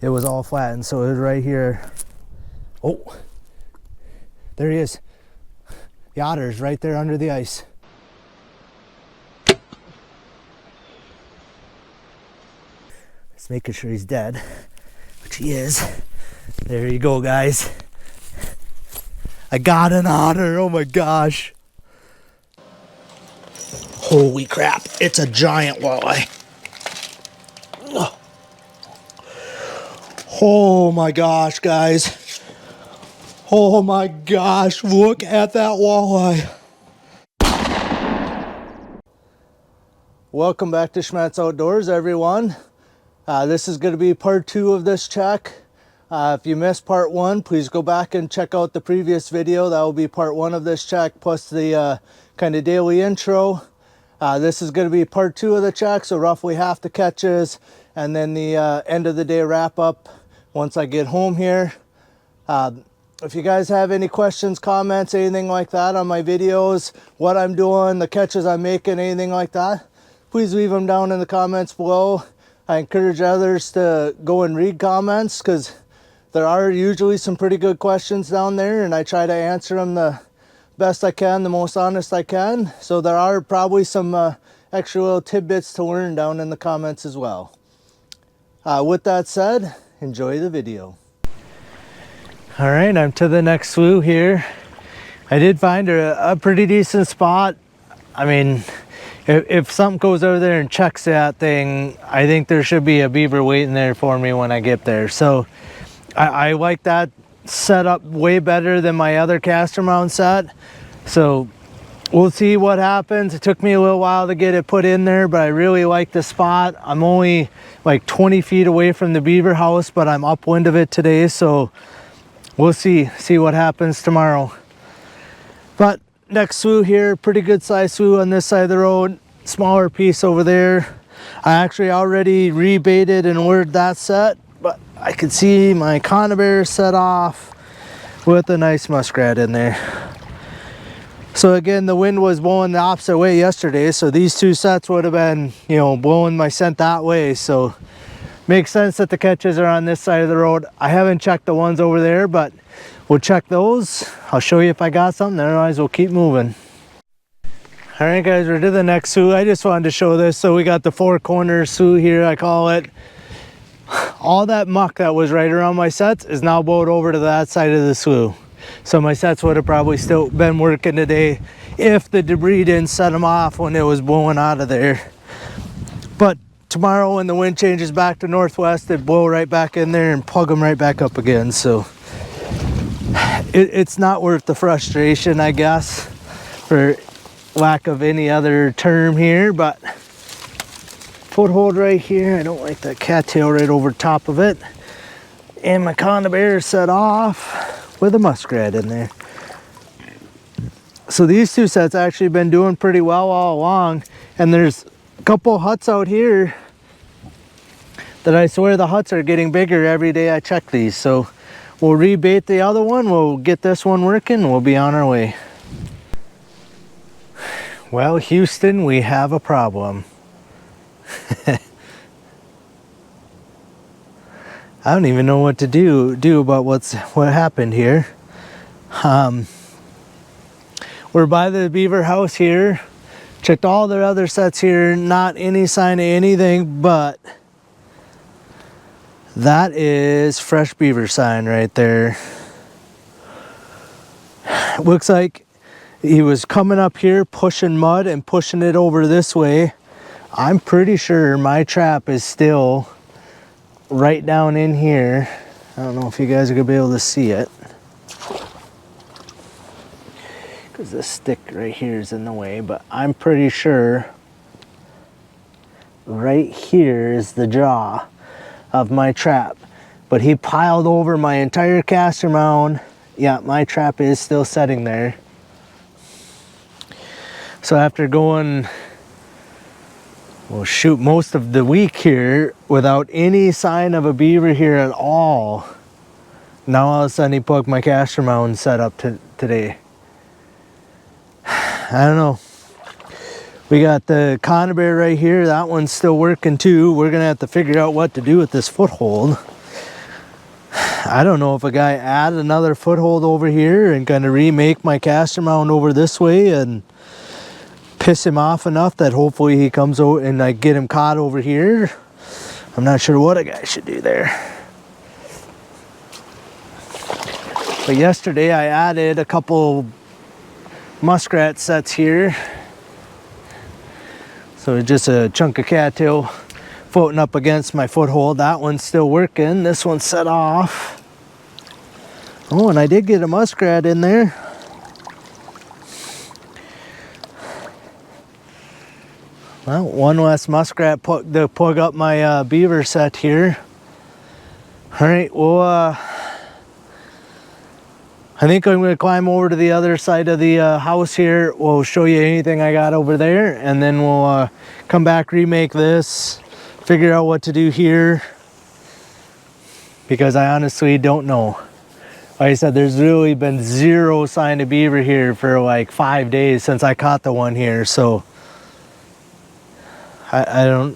it was all flattened. So it was right here. Oh, there he is. The otter's right there under the ice. Just making sure he's dead, which he is. There you go, guys. I got an otter. Oh my gosh. Holy crap, it's a giant walleye. Oh my gosh, guys. Oh my gosh, look at that walleye. Welcome back to Schmattz Outdoors, everyone. This is going to be part 2 of this check. If you missed part 1, please go back and check out the previous video. That will be part 1 of this check, plus the kind of daily intro. This is going to be part 2 of the check, so roughly half the catches, and then the end of the day wrap up once I get home here. If you guys have any questions, comments, anything like that on my videos, what I'm doing, the catches I'm making, anything like that, please leave them down in the comments below. I encourage others to go and read comments, because there are usually some pretty good questions down there, and I try to answer them the best I can, the most honest I can. So there are probably some extra little tidbits to learn down in the comments as well. With that said, enjoy the video. All right, I'm to the next slew here. I did find a pretty decent spot. I mean, if something goes over there and checks that thing, I think there should be a beaver waiting there for me when I get there. So I like that setup way better than my other caster mount set. So we'll see what happens. It took me a little while to get it put in there, but I really like the spot. I'm only like 20 feet away from the beaver house, but I'm upwind of it today, so we'll see what happens tomorrow. But next slew here, pretty good size slew on this side of the road, smaller piece over there. I actually already rebaited and lured that set, but I could see my conibear set off with a nice muskrat in there. So again, the wind was blowing the opposite way yesterday, so these two sets would have been, you know, blowing my scent that way. So makes sense that the catches are on this side of the road. I haven't checked the ones over there, but we'll check those. I'll show you if I got something, otherwise we'll keep moving. All right, guys, we're to the next slew. I just wanted to show this. So we got the 4-corner slew here, I call it. All that muck that was right around my sets is now blowed over to that side of the slew. So my sets would have probably still been working today if the debris didn't set them off when it was blowing out of there. But tomorrow when the wind changes back to northwest, they blow right back in there and plug them right back up again. So it's not worth the frustration, I guess, for lack of any other term here. But foothold right here, I don't like that cattail right over top of it. And my conibear set off with a muskrat in there. So these two sets actually been doing pretty well all along, and there's a couple huts out here that I swear the huts are getting bigger every day I check these. So we'll rebait the other one, we'll get this one working, we'll be on our way. Well, Houston, we have a problem. I don't even know what to do about what happened here. We're by the beaver house here. Checked all their other sets here, not any sign of anything, but that is fresh beaver sign right there. Looks like he was coming up here pushing mud and pushing it over this way. I'm pretty sure my trap is still right down in here. I don't know if you guys are gonna be able to see it, because this stick right here is in the way, but I'm pretty sure right here is the jaw of my trap. But he piled over my entire caster mound. Yeah, my trap is still setting there. So after going, well, shoot, most of the week here without any sign of a beaver here at all, now all of a sudden he plugged my caster mound set up today. I don't know. We got the conibear right here. That one's still working too. We're gonna have to figure out what to do with this foothold. I don't know if a guy add another foothold over here and kind of remake my caster mound over this way and piss him off enough that hopefully he comes out and I get him caught over here. I'm not sure what a guy should do there. But yesterday I added a couple muskrat sets here. So just a chunk of cattail floating up against my foothold. That one's still working. This one's set off. Oh, and I did get a muskrat in there. Well, one less muskrat to plug up my beaver set here. All right, well, I think I'm going to climb over to the other side of the house here. We'll show you anything I got over there, and then we'll come back, remake this, figure out what to do here, because I honestly don't know. Like I said, there's really been zero sign of beaver here for like 5 days since I caught the one here, so I'm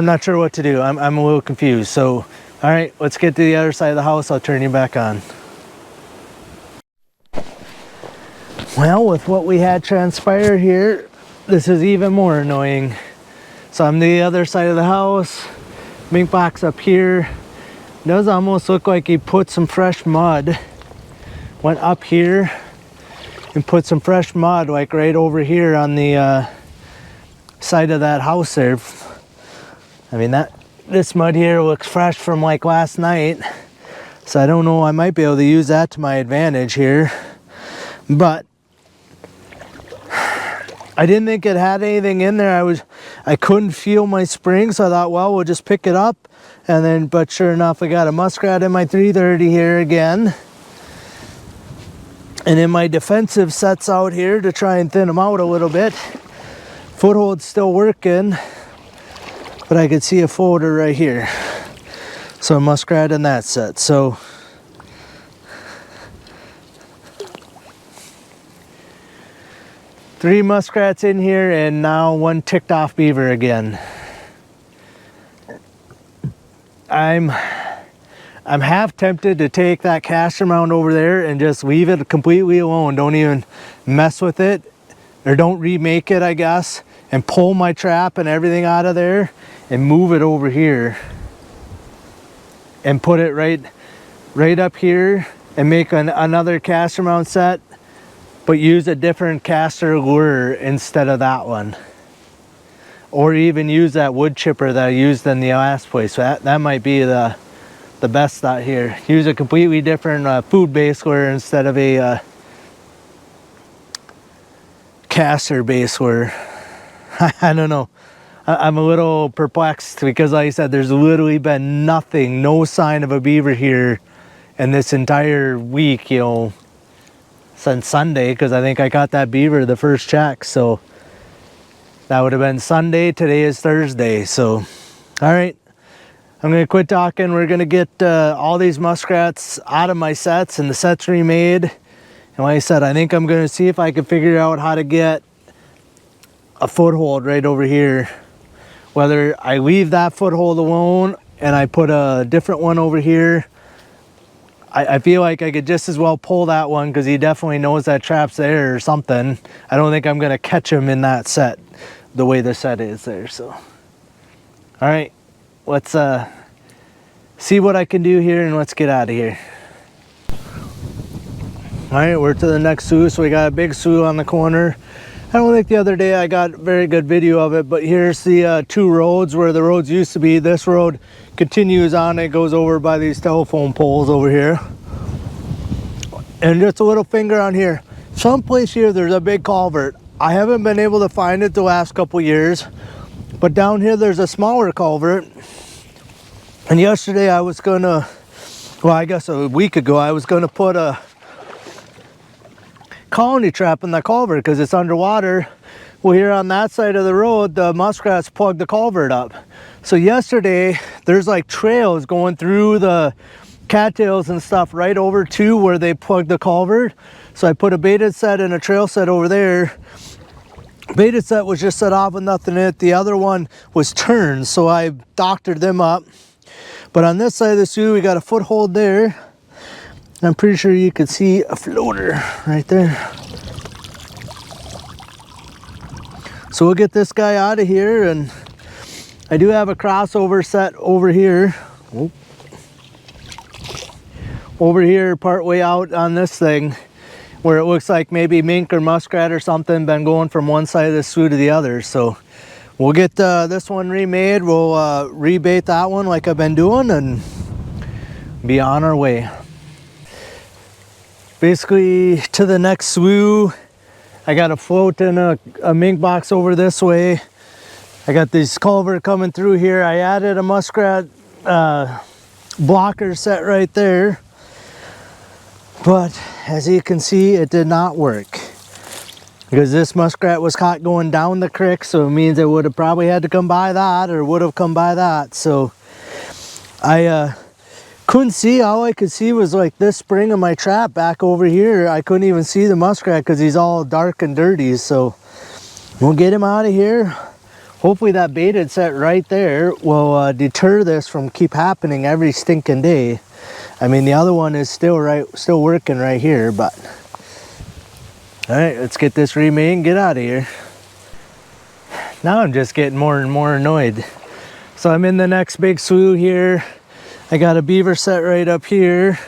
not sure what to do. I'm a little confused. So, all right, let's get to the other side of the house. I'll turn you back on. Well, with what we had transpire here, this is even more annoying. So I'm the other side of the house. Mink box up here. It does almost look like he put some fresh mud. Went up here and put some fresh mud like right over here on the side of that house there. I mean, this mud here looks fresh from like last night, so I don't know, I might be able to use that to my advantage here, but I didn't think it had anything in there. I couldn't feel my spring, so I thought, well, we'll just pick it up, and then, but sure enough, I got a muskrat in my 330 here again. And then my defensive sets out here to try and thin them out a little bit. Foothold's still working, but I could see a folder right here. So a muskrat in that set. So three muskrats in here and now one ticked off beaver again. I'm half tempted to take that caster mound over there and just leave it completely alone. Don't even mess with it, or don't remake it, I guess, and pull my trap and everything out of there and move it over here and put it right up here and make another caster mound set, but use a different caster lure instead of that one. Or even use that wood chipper that I used in the last place. So that might be the best thought here. Use a completely different food-based lure instead of a caster-based lure. I don't know. I'm a little perplexed because, like I said, there's literally been nothing, no sign of a beaver here in this entire week, you know, since Sunday, because I think I caught that beaver the first check. So that would have been Sunday. Today is Thursday. So, all right. I'm going to quit talking. We're going to get all these muskrats out of my sets and the sets remade. And like I said, I think I'm going to see if I can figure out how to get a foothold right over here. Whether I leave that foothold alone and I put a different one over here. I feel like I could just as well pull that one because he definitely knows that trap's there or something. I don't think I'm going to catch him in that set the way the set is there. So, all right. Let's see what I can do here and let's get out of here. All right, we're to the next slough. So we got a big slough on the corner. I don't think the other day I got a very good video of it, but here's the two roads where the roads used to be. This road continues on. It goes over by these telephone poles over here. And just a little finger on here. Someplace here there's a big culvert. I haven't been able to find it the last couple years, but down here there's a smaller culvert. And yesterday I was gonna, well, I guess a week ago, I was gonna put a colony trap in the culvert because it's underwater. Well, here on that side of the road, the muskrats plugged the culvert up. So yesterday, there's like trails going through the cattails and stuff right over to where they plugged the culvert. So I put a baited set and a trail set over there. Baited set was just set off with nothing in it. The other one was turned, so I doctored them up. But on this side of the slew, we got a foothold there. I'm pretty sure you could see a floater right there. So we'll get this guy out of here, and I do have a crossover set over here. Oh. Over here, part way out on this thing, where it looks like maybe mink or muskrat or something been going from one side of the slew to the other. So we'll get this one remade. We'll rebait that one like I've been doing and be on our way. Basically to the next slew, I got a float in a mink box over this way. I got this culvert coming through here. I added a muskrat blocker set right there. But as you can see, it did not work. Because this muskrat was caught going down the creek, so it means it would have probably had to come by that, or would have come by that. So I couldn't see. All I could see was like this spring of my trap back over here. I couldn't even see the muskrat because he's all dark and dirty. So we'll get him out of here. Hopefully that baited set right there will deter this from keep happening every stinking day. I mean, the other one is still working right here, but all right, let's get this remade and get out of here. Now I'm just getting more and more annoyed. So I'm in the next big slew here. I got a beaver set right up here,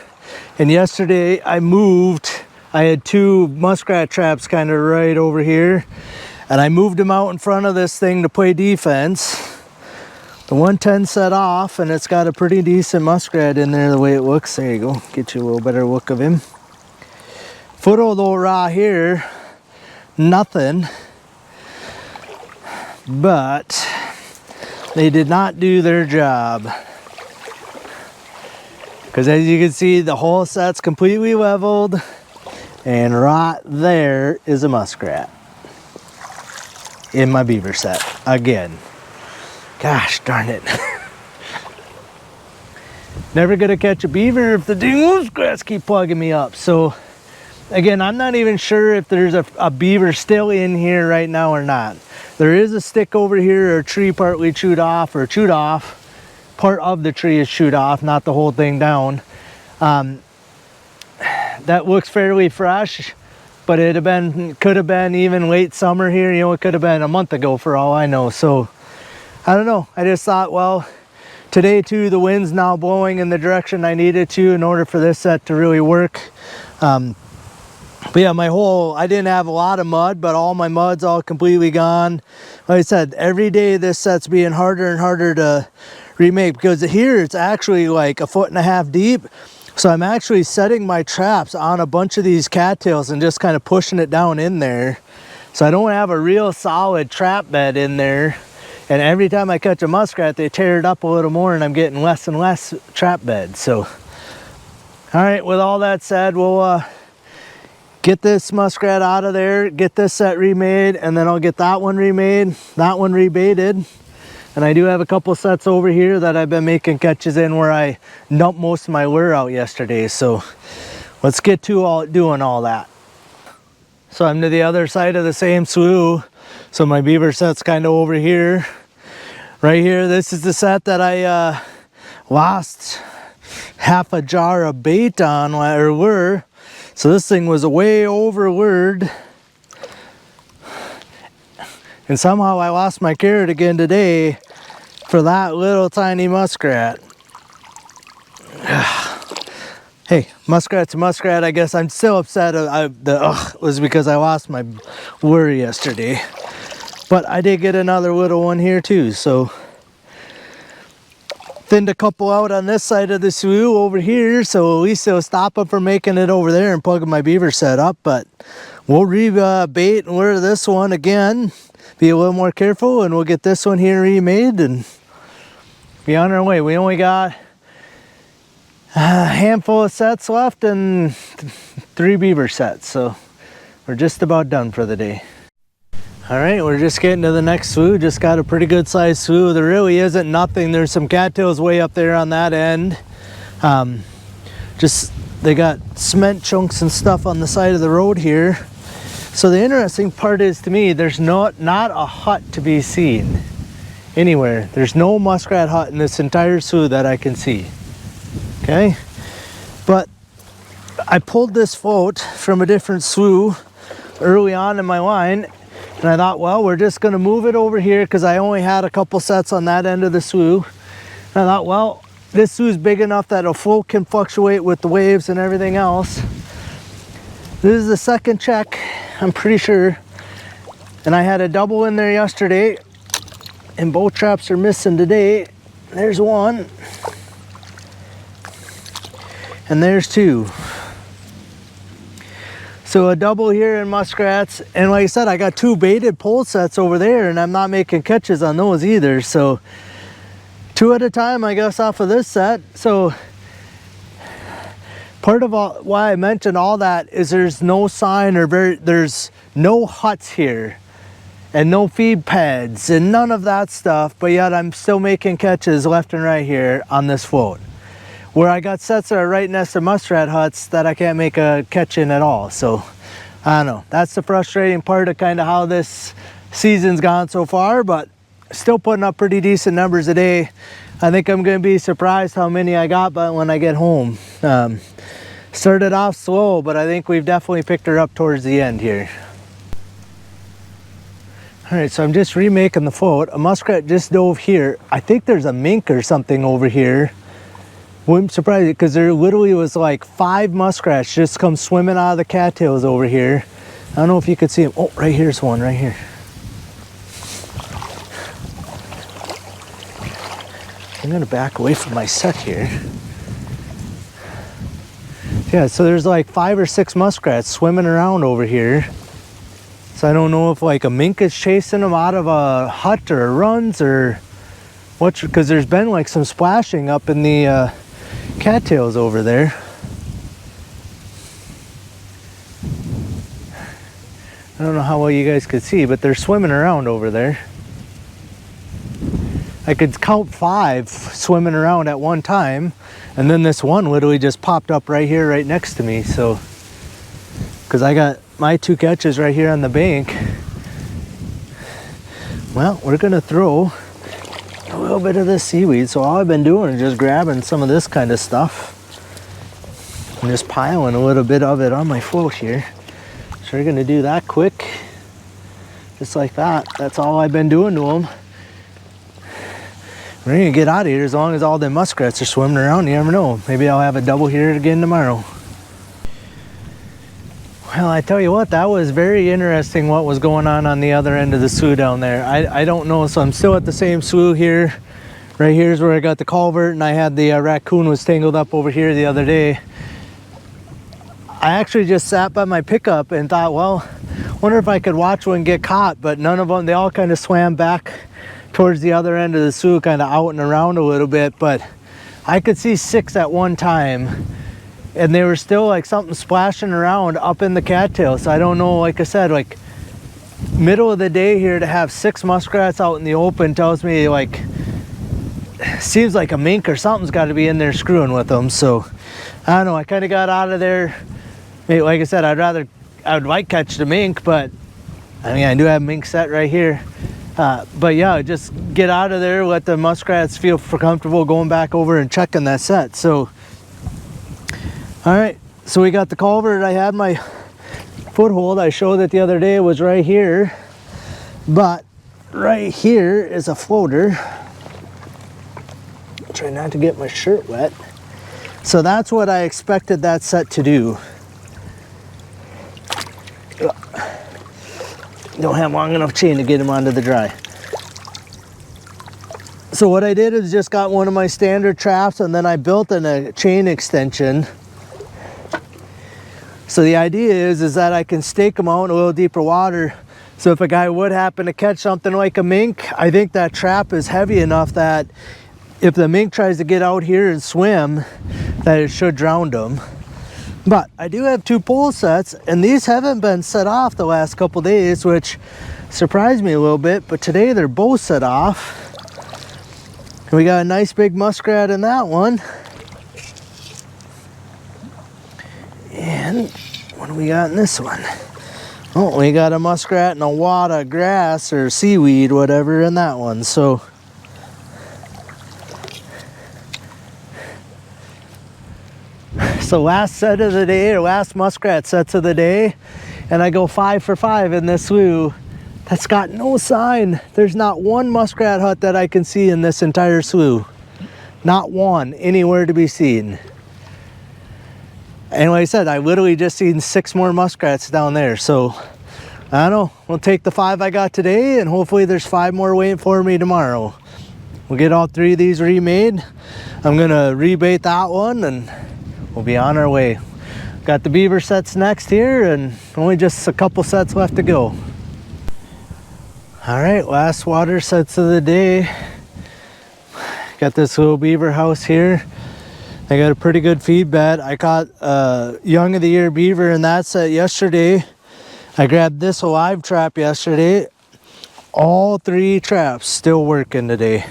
and yesterday I moved. I had two muskrat traps kind of right over here, and I moved them out in front of this thing to play defense. The 110 set off, and it's got a pretty decent muskrat in there the way it looks. There you go, get you a little better look of him. Foothold though raw here, nothing. But they did not do their job. Because as you can see, the whole set's completely leveled, and right there is a muskrat in my beaver set again. Gosh darn it. Never gonna catch a beaver if the dang muskrats keep plugging me up. So again, I'm not even sure if there's a beaver still in here right now or not. There is a stick over here, or a tree partly chewed off, or chewed off. Part of the tree is chewed off, not the whole thing down. That looks fairly fresh, but could have been even late summer here. You know, it could have been a month ago for all I know. So I don't know. I just thought, well, today too, the wind's now blowing in the direction I needed to in order for this set to really work. But yeah, I didn't have a lot of mud, but all my mud's all completely gone. Like I said, every day this set's being harder and harder to remake, because here it's actually like 1.5 feet deep. So I'm actually setting my traps on a bunch of these cattails and just kind of pushing it down in there. So I don't have a real solid trap bed in there. And every time I catch a muskrat, they tear it up a little more, and I'm getting less and less trap bed. So, all right, with all that said, we'll get this muskrat out of there, get this set remade, and then I'll get that one remade, that one rebaited. And I do have a couple sets over here that I've been making catches in where I dumped most of my lure out yesterday. So let's get to doing all that. So I'm to the other side of the same slew. So my beaver set's kind of over here. Right here, this is the set that I lost half a jar of bait on, or lure. So this thing was way over lured. And somehow I lost my carrot again today for that little tiny muskrat. Hey, muskrat's a muskrat. I guess I'm still upset. Was because I lost my lure yesterday. But I did get another little one here too, so thinned a couple out on this side of the slough over here, so at least it'll stop them from making it over there and plugging my beaver set up. But we'll rebait and lure this one again, be a little more careful, and we'll get this one here remade and be on our way. We only got a handful of sets left and 3 beaver sets, so we're just about done for the day. All right, we're just getting to the next slough. Just got a pretty good sized slough. There really isn't nothing. There's some cattails way up there on that end. They got cement chunks and stuff on the side of the road here. So the interesting part is, to me, there's not a hut to be seen anywhere. There's no muskrat hut in this entire slough that I can see. Okay, but I pulled this float from a different slough early on in my line, and I thought, well, we're just gonna move it over here because I only had a couple sets on that end of the slough. And I thought, well, this slough is big enough that a float can fluctuate with the waves and everything else. This is the second check, I'm pretty sure. And I had a double in there yesterday, and both traps are missing today. There's one, and there's two. So a double here in muskrats, and like I said, I got two baited pole sets over there, and I'm not making catches on those either. So 2 at a time, I guess, off of this set. So part of why I mentioned all that is there's no sign or there's no huts here, and no feed pads and none of that stuff, but yet I'm still making catches left and right here on this float, where I got sets that are right next to muskrat huts that I can't make a catch in at all. So I don't know, that's the frustrating part of kind of how this season's gone so far, but still putting up pretty decent numbers a day. I think I'm going to be surprised how many I got but when I get home. Started off slow, but I think we've definitely picked her up towards the end here. All right, so I'm just remaking the float. A muskrat just dove here. I think there's a mink or something over here. Wouldn't surprise you, because there literally was like 5 muskrats just come swimming out of the cattails over here. I don't know if you could see them. Oh, right here's one, right here. I'm gonna back away from my set here. Yeah, so there's like 5 or 6 muskrats swimming around over here. So I don't know if like a mink is chasing them out of a hut or runs or what, because there's been like some splashing up in the cattails over there. I don't know how well you guys could see, but they're swimming around over there. I could count 5 swimming around at one time, and then this one literally just popped up right here, right next to me. So, because I got my 2 catches right here on the bank. Well, we're gonna throw a little bit of this seaweed. So all I've been doing is just grabbing some of this kind of stuff and just piling a little bit of it on my float here. So we're gonna do that quick, just like that. That's all I've been doing to them. We're gonna get out of here as long as all the muskrats are swimming around. You never know. Maybe I'll have a double here again tomorrow. Well, I tell you what, that was very interesting what was going on the other end of the slough down there. I don't know, so I'm still at the same slough here. Right here's where I got the culvert, and I had the raccoon was tangled up over here the other day. I actually just sat by my pickup and thought, well, wonder if I could watch one get caught, but none of them, they all kind of swam back towards the other end of the slough, kind of out and around a little bit, but I could see 6 at one time. And they were still like something splashing around up in the cattail. So I don't know, like I said, like middle of the day here to have 6 muskrats out in the open tells me like, seems like a mink or something's got to be in there screwing with them. So I don't know, I kind of got out of there. Like I said, I would like catch the mink, but I mean, I do have mink set right here. But yeah, just get out of there, let the muskrats feel comfortable going back over and checking that set. So all right, so we got the culvert. I had my foothold. I showed it the other day. It was right here, but right here is a floater. Try not to get my shirt wet. So that's what I expected that set to do. Don't have long enough chain to get him onto the dry. So what I did is just got one of my standard traps, and then I built a chain extension. So the idea is that I can stake them out in a little deeper water. So if a guy would happen to catch something like a mink, I think that trap is heavy enough that if the mink tries to get out here and swim, that it should drown them. But I do have 2 pole sets, and these haven't been set off the last couple days, which surprised me a little bit, but today they're both set off. And we got a nice big muskrat in that one. And what do we got in this one? Oh, we got a muskrat and a wad of grass or seaweed, whatever, in that one. So So last set of the day, or last muskrat sets of the day, and I go 5 for 5 in this slough. That's got no sign. There's not one muskrat hut that I can see in this entire slough. Not one anywhere to be seen. And like I said, I literally just seen 6 more muskrats down there. So I don't know, we'll take the 5 I got today, and hopefully there's 5 more waiting for me tomorrow. We'll get all 3 of these remade. I'm gonna rebait that one and we'll be on our way. Got the beaver sets next here, and only just a couple sets left to go. All right, last water sets of the day. Got this little beaver house here. I got a pretty good feed bed. I caught a young of the year beaver in that set yesterday. I grabbed this alive trap yesterday. All 3 traps still working today.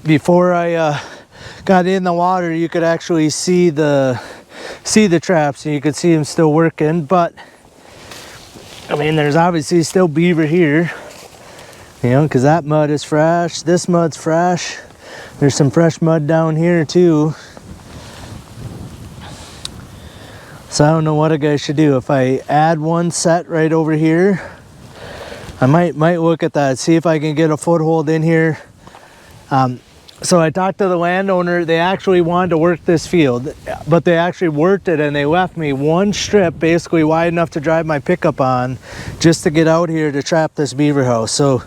Before I got in the water, you could actually see the traps, and you could see them still working. But I mean, there's obviously still beaver here, you know, because that mud is fresh. This mud's fresh. There's some fresh mud down here too. So I don't know what a guy should do. If I add 1 set right over here, I might look at that, see if I can get a foothold in here. So I talked to the landowner. They actually wanted to work this field, but they actually worked it, and they left me 1 strip basically wide enough to drive my pickup on just to get out here to trap this beaver house. So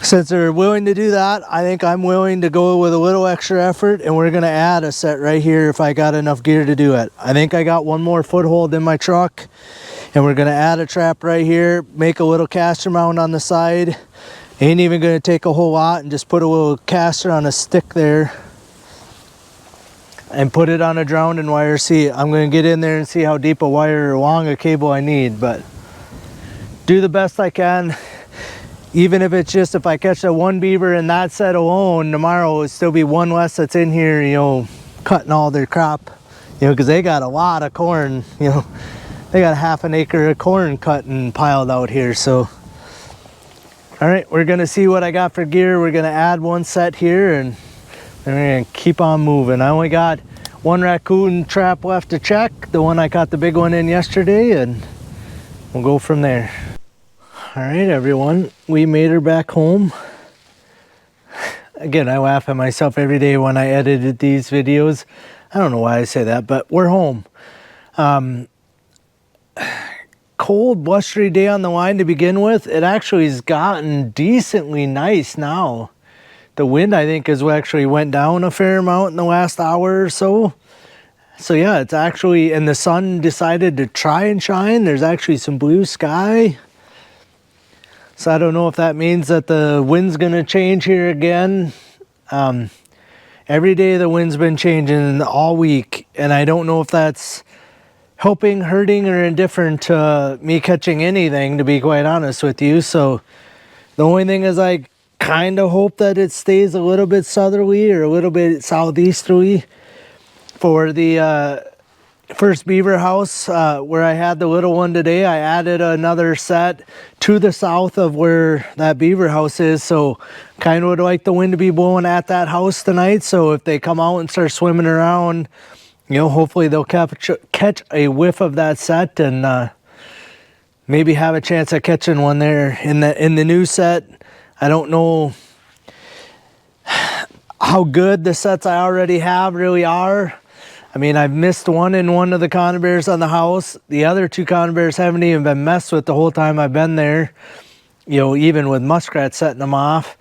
since they're willing to do that, I think I'm willing to go with a little extra effort, and we're gonna add a set right here if I got enough gear to do it. I think I got 1 more foothold in my truck, and we're gonna add a trap right here, make a little caster mount on the side. Ain't even gonna take a whole lot, and just put a little caster on a stick there and put it on a drowning wire. See, I'm gonna get in there and see how deep a wire or long a cable I need, but do the best I can. Even if it's just, if I catch a 1 beaver in that set alone, tomorrow it'll still be 1 less that's in here, you know, cutting all their crop, you know, because they got a lot of corn, you know, they got 1/2 an acre of corn cut and piled out here. So all right, we're gonna see what I got for gear. We're gonna add 1 set here, and we're gonna keep on moving. I only got 1 raccoon trap left to check, the one I caught the big one in yesterday, and we'll go from there. All right, everyone, we made her back home. Again, I laugh at myself every day when I edited these videos. I don't know why I say that, but we're home. Cold, blustery day on the line to begin with. It actually has gotten decently nice now. The wind, I think, has actually went down a fair amount in the last hour or so. So yeah, it's actually, and the sun decided to try and shine. There's actually some blue sky. So I don't know if that means that the wind's gonna change here again. Every day the wind's been changing all week, and I don't know if that's helping, hurting, or indifferent to me catching anything, to be quite honest with you. So the only thing is, I kind of hope that it stays a little bit southerly or a little bit southeasterly for the first beaver house where I had the little one today. I added another set to the south of where that beaver house is, so kind of would like the wind to be blowing at that house tonight. So if they come out and start swimming around, you know, hopefully they'll catch a whiff of that set, and maybe have a chance at catching one there in the new set. I don't know how good the sets I already have really are. I mean, I've missed one in one of the conibears on the house. The other 2 conibears haven't even been messed with the whole time I've been there, you know, even with Muskrat setting them off.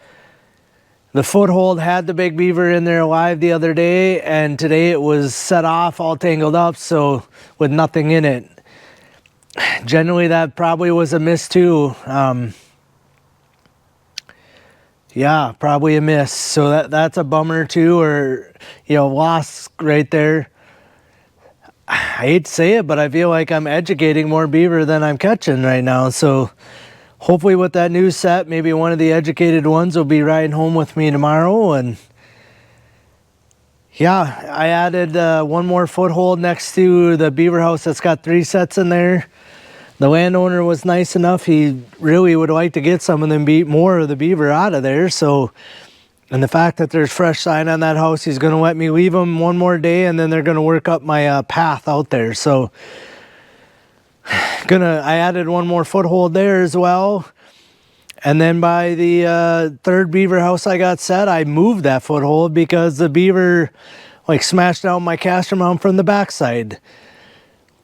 The foothold had the big beaver in there alive the other day, and today it was set off, all tangled up, so with nothing in it. Generally, that probably was a miss too. Yeah, probably a miss. So that's a bummer too, or, you know, loss right there. I hate to say it, but I feel like I'm educating more beaver than I'm catching right now. So hopefully with that new set, maybe one of the educated ones will be riding home with me tomorrow. And yeah, I added 1 more foothold next to the beaver house that's got 3 sets in there. The landowner was nice enough. He really would like to get some of them, more of the beaver out of there. So And the fact that there's fresh sign on that house, he's going to let me leave them one more day, and then they're going to work up my path out there. So I added one more foothold there as well. And then by the third beaver house I got set, I moved that foothold because the beaver like smashed out my caster mount from the backside,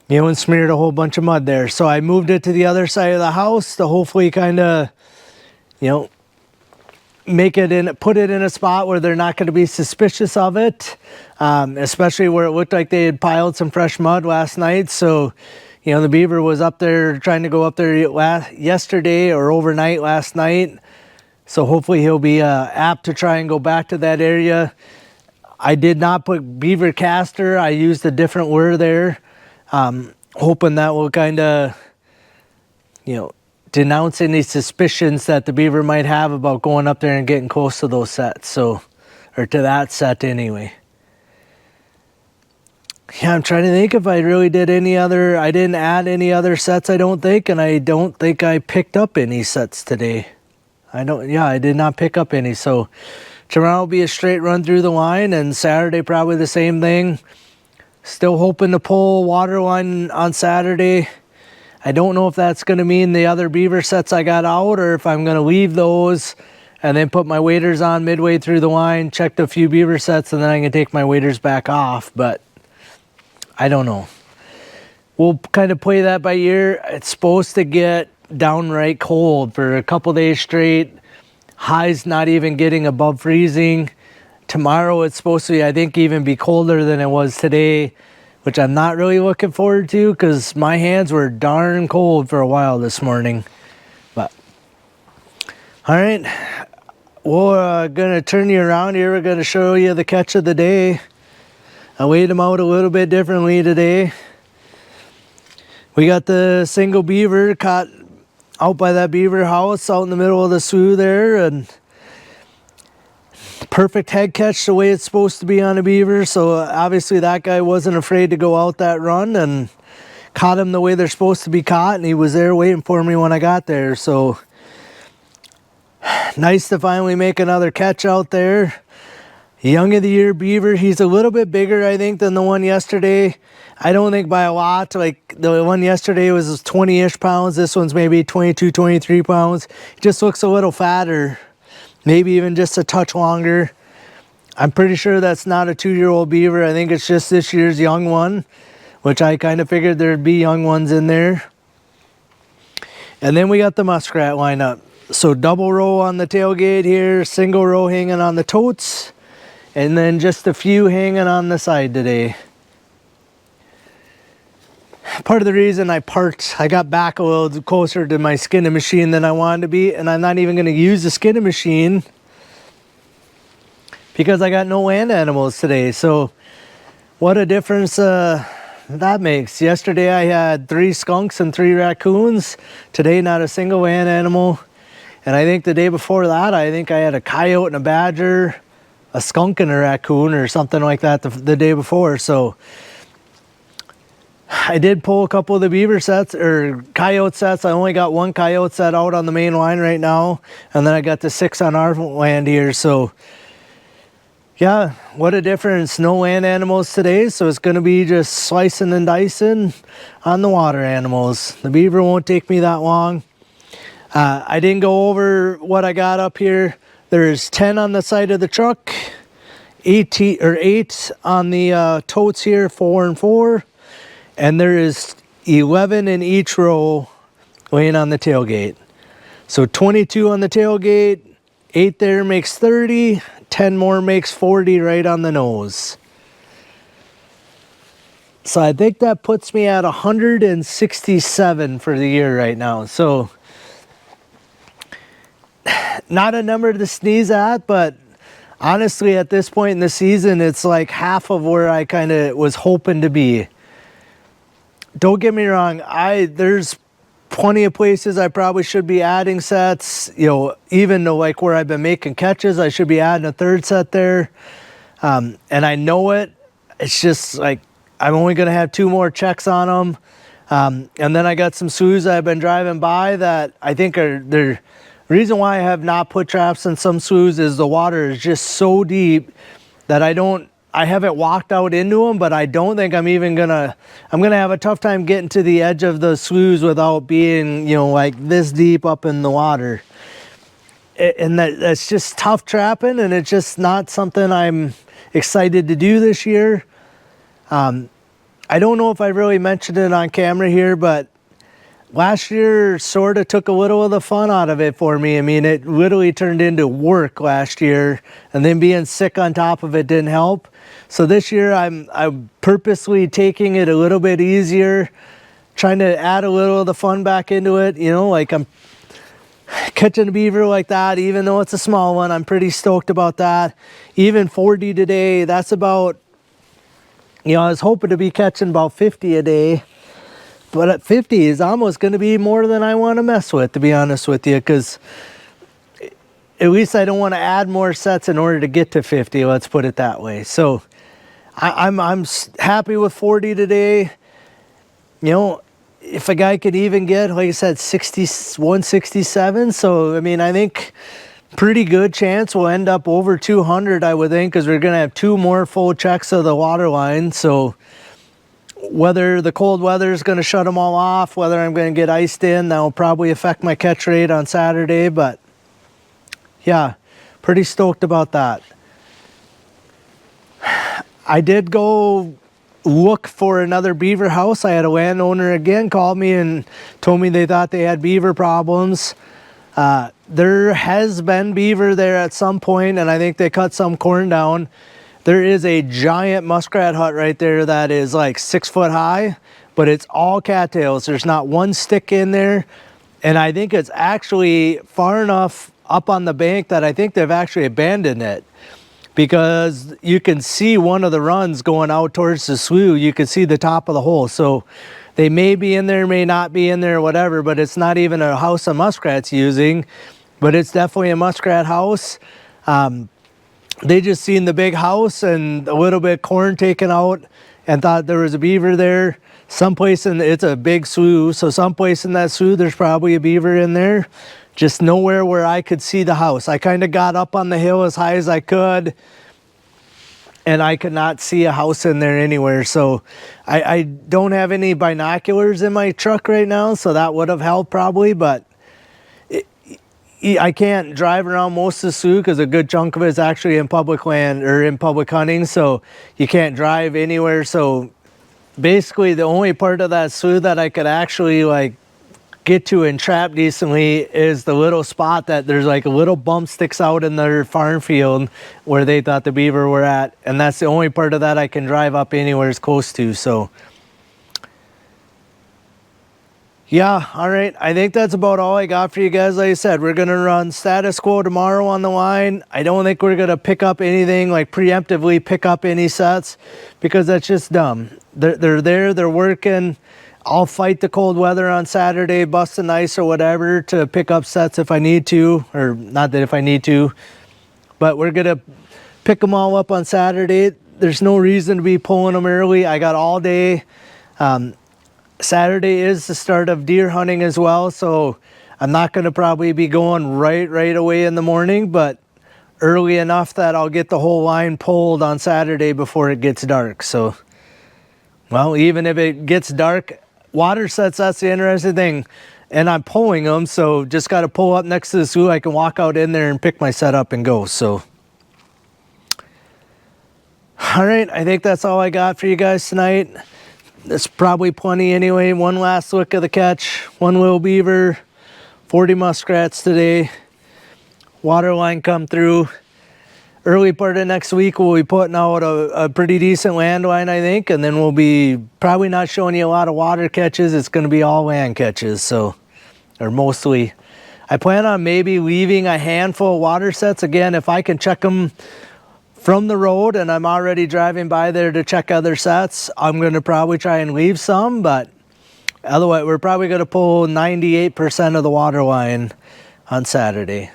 you know, and smeared a whole bunch of mud there. So I moved it to the other side of the house to hopefully kind of, you know, put it in a spot where they're not going to be suspicious of it, especially where it looked like they had piled some fresh mud last night. So, you know, the beaver was up there trying to go up there yesterday or overnight last night. So hopefully he'll be apt to try and go back to that area. I did not put beaver caster. I used a different lure there, hoping that will kind of, you know, denounce any suspicions that the beaver might have about going up there and getting close to those sets. So, or to that set anyway. Yeah, I'm trying to think if I really did any other. I didn't add any other sets, I don't think, and I don't think I picked up any sets today. I did not pick up any. So tomorrow will be a straight run through the line, and Saturday probably the same thing. Still hoping to pull water line on Saturday. I don't know if that's going to mean the other beaver sets I got out, or if I'm going to leave those and then put my waders on midway through the line, check a few beaver sets, and then I can take my waders back off. But I don't know. We'll kind of play that by ear. It's supposed to get downright cold for a couple days straight. Highs not even getting above freezing. Tomorrow it's supposed to be, I think, even be colder than it was today, which I'm not really looking forward to because my hands were darn cold for a while this morning. But all right, we're gonna turn you around here. We're gonna show you the catch of the day. I weighed them out a little bit differently today. We got the single beaver caught out by that beaver house out in the middle of the slough there, and perfect head catch the way it's supposed to be on a beaver. So obviously that guy wasn't afraid to go out that run, and caught him the way they're supposed to be caught, and he was there waiting for me when I got there. So nice to finally make another catch out there. Young of the year beaver. He's a little bit bigger, I think, than the one yesterday. I don't think by a lot. Like the one yesterday was 20-ish pounds. This one's maybe 22, 23 pounds. He just looks a little fatter. Maybe even just a touch longer. I'm pretty sure that's not a 2-year-old beaver. I think it's just this year's young one, which I kind of figured there'd be young ones in there. And then we got the muskrat lineup. So double row on the tailgate here, single row hanging on the totes, and then just a few hanging on the side today. Part of the reason I got back a little closer to my skinning machine than I wanted to be, and I'm not even going to use the skinning machine because I got no land animals today. So what a difference that makes. Yesterday I had 3 skunks and 3 raccoons. Today not a single land animal. And I think the day before that, I think I had a coyote and a badger, a skunk and a raccoon or something like that the day before. So I did pull a couple of the beaver sets or coyote sets. I only got 1 coyote set out on the main line right now, and then I got the 6 on our land here. So yeah, what a difference. No land animals today, so it's going to be just slicing and dicing on the water animals. The beaver won't take me that long. I didn't go over what I got up here. There's 10 on the side of the truck, 8 on the totes here, 4 and 4. And there is 11 in each row laying on the tailgate. So 22 on the tailgate, 8 there makes 30, 10 more makes 40 right on the nose. So I think that puts me at 167 for the year right now. So not a number to sneeze at, but honestly at this point in the season, it's like half of where I kind of was hoping to be. Don't get me wrong, there's plenty of places I probably should be adding sets, you know, even though like where I've been making catches, I should be adding a 3rd set there. And I know it. It's just like I'm only going to have 2 more checks on them. And then I got some sloughs I've been driving by that I think they're The reason why I have not put traps in some sloughs is the water is just so deep that I haven't walked out into them, but I don't think I'm gonna have a tough time getting to the edge of the sloughs without being, you know, like this deep up in the water. And that's just tough trapping, and it's just not something I'm excited to do this year. I don't know if I really mentioned it on camera here, but last year sort of took a little of the fun out of it for me. I mean, it literally turned into work last year, and then being sick on top of it didn't help. So this year I'm purposely taking it a little bit easier, trying to add a little of the fun back into it. You know, like I'm catching a beaver like that, even though it's a small one, I'm pretty stoked about that. Even 40 today, that's about, you know, I was hoping to be catching about 50 a day. But at 50 is almost going to be more than I want to mess with, to be honest with you, because at least I don't want to add more sets in order to get to 50, let's put it that way. So I'm happy with 40 today. You know, if a guy could even get, like I said, 167, so I mean, I think pretty good chance we'll end up over 200, I would think, because we're going to have 2 more full checks of the water line. So whether the cold weather is going to shut them all off, whether I'm going to get iced in, that will probably affect my catch rate on Saturday. But yeah, pretty stoked about that. I did go look for another beaver house. I had a landowner again call me and told me they thought they had beaver problems. There has been beaver there at some point, and I think they cut some corn down. There is a giant muskrat hut right there that is like 6 foot high, but it's all cattails. There's not one stick in there. And I think it's actually far enough up on the bank that I think they've actually abandoned it, because you can see one of the runs going out towards the slough. You can see the top of the hole. So they may be in there, may not be in there, whatever, but it's not even a house a muskrat's using, but it's definitely a muskrat house. They just seen the big house and a little bit of corn taken out and thought there was a beaver there. Someplace it's a big slough, so someplace in that slough there's probably a beaver in there. Just nowhere where I could see the house. I kind of got up on the hill as high as I could, and I could not see a house in there anywhere. So I don't have any binoculars in my truck right now, so that would have helped probably, but I can't drive around most of the slough because a good chunk of it is actually in public land or in public hunting, so you can't drive anywhere. So basically the only part of that slough that I could actually like get to and trap decently is the little spot that there's like a little bump sticks out in their farm field where they thought the beaver were at, and that's the only part of that I can drive up anywhere as close to. So yeah, all right. I think that's about all I got for you guys. Like I said, we're going to run status quo tomorrow on the line. I don't think we're going to pick up anything, like preemptively pick up any sets, because that's just dumb. They're there, they're working. I'll fight the cold weather on Saturday, busting ice or whatever, to pick up sets if I need to, or not that if I need to, but we're going to pick them all up on Saturday. There's no reason to be pulling them early. I got all day. Saturday is the start of deer hunting as well, so I'm not going to probably be going right away in the morning, but early enough that I'll get the whole line pulled on Saturday before it gets dark. So, well, even if it gets dark, water sets, that's the interesting thing, and I'm pulling them, so just got to pull up next to the slough. I can walk out in there and pick my set up and go. So all right, I think that's all I got for you guys tonight. That's probably plenty anyway. One last look at the catch. One little beaver, 40 muskrats today. Water line come through. Early part of next week we'll be putting out a pretty decent land line, I think, and then we'll be probably not showing you a lot of water catches. It's going to be all land catches, so, or mostly. I plan on maybe leaving a handful of water sets. Again, if I can check them from the road and I'm already driving by there to check other sets, I'm going to probably try and leave some, but otherwise we're probably going to pull 98% of the water line on Saturday.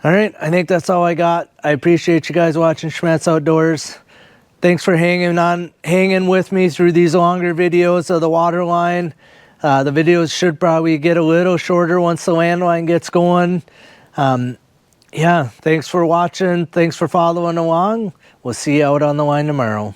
All right, I think that's all I got. I appreciate you guys watching Schmattz Outdoors. Thanks for hanging with me through these longer videos of the water line. The videos should probably get a little shorter once the landline gets going. Yeah, thanks for watching. Thanks for following along. We'll see you out on the line tomorrow.